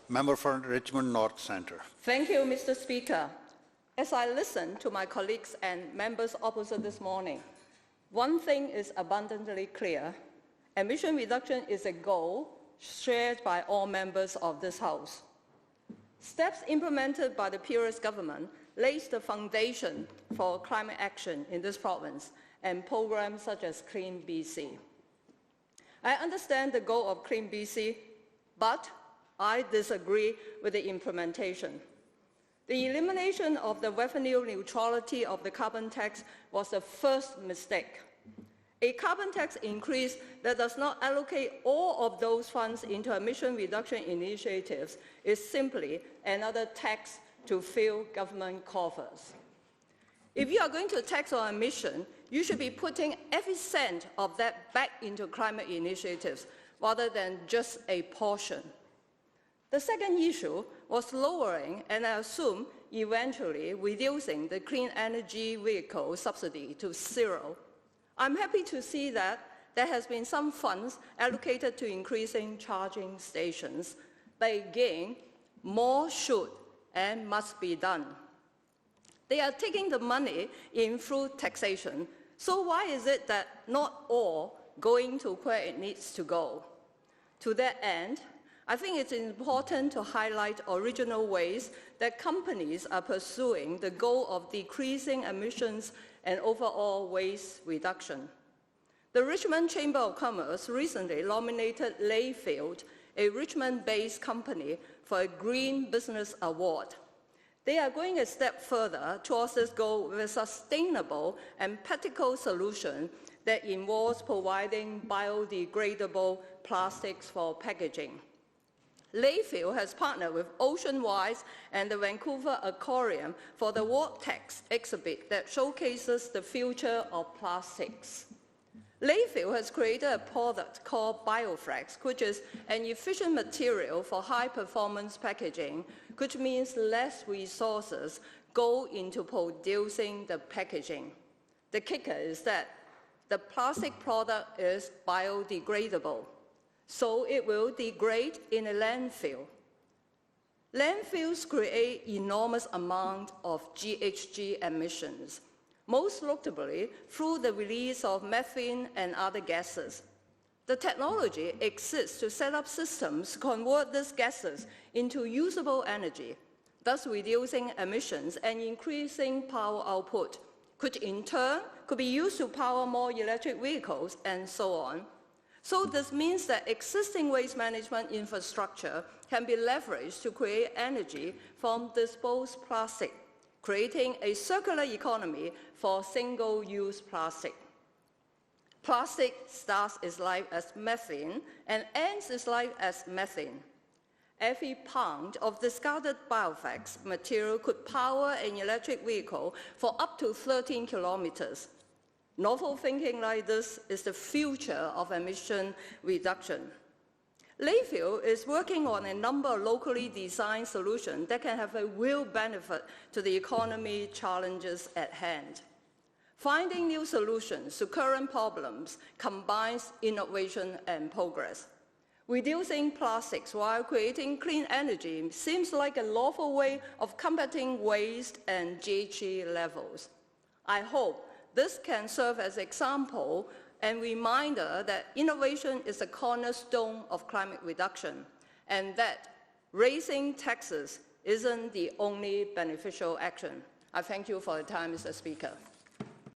Member for Richmond North Centre. Thank you, Mr. Speaker. As I listen to my colleagues and members opposite this morning, one thing is abundantly clear. Emission reduction is a goal shared by all members of this House. Steps implemented by the previous government lays the foundation for climate action in this province and programs such as CleanBC. I understand the goal of CleanBC, but I disagree with the implementation. The elimination of the revenue neutrality of the carbon tax was the first mistake. A carbon tax increase that does not allocate all of those funds into emission reduction initiatives is simply another tax to fill government coffers. If you are going to tax on emission, you should be putting every cent of that back into climate initiatives rather than just a portion. The second issue was lowering, and I assume eventually reducing, the clean energy vehicle subsidy to zero. I'm happy to see that there has been some funds allocated to increasing charging stations, but again, more should and must be done. They are taking the money in through taxation, so why is it that not all going to where it needs to go? To that end, I think it's important to highlight original ways that companies are pursuing the goal of decreasing emissions and overall waste reduction. The Richmond Chamber of Commerce recently nominated Layfield, a Richmond-based company, for a Green Business Award. They are going a step further towards this goal with a sustainable and practical solution that involves providing biodegradable plastics for packaging. Layfield has partnered with Ocean Wise and the Vancouver Aquarium for the Vortex exhibit that showcases the future of plastics. Layfield has created a product called BioFlex, which is an efficient material for high-performance packaging, which means less resources go into producing the packaging. The kicker is that the plastic product is biodegradable, so it will degrade in a landfill. Landfills create enormous amount of GHG emissions, most notably through the release of methane and other gases. The technology exists to set up systems to convert these gases into usable energy, thus reducing emissions and increasing power output, which in turn could be used to power more electric vehicles and so on. So this means that existing waste management infrastructure can be leveraged to create energy from disposed plastic, creating a circular economy for single-use plastic. Plastic starts its life as methane and ends its life as methane. Every pound of discarded BioFlex material could power an electric vehicle for up to 13 kilometers. Novel thinking like this is the future of emission reduction. Layfield is working on a number of locally designed solutions that can have a real benefit to the economy challenges at hand. Finding new solutions to current problems combines innovation and progress. Reducing plastics while creating clean energy seems like a lawful way of combating waste and GHG levels. I hope this can serve as an example and reminder that innovation is a cornerstone of climate reduction, and that raising taxes isn't the only beneficial action. I thank you for your time, Mr. Speaker.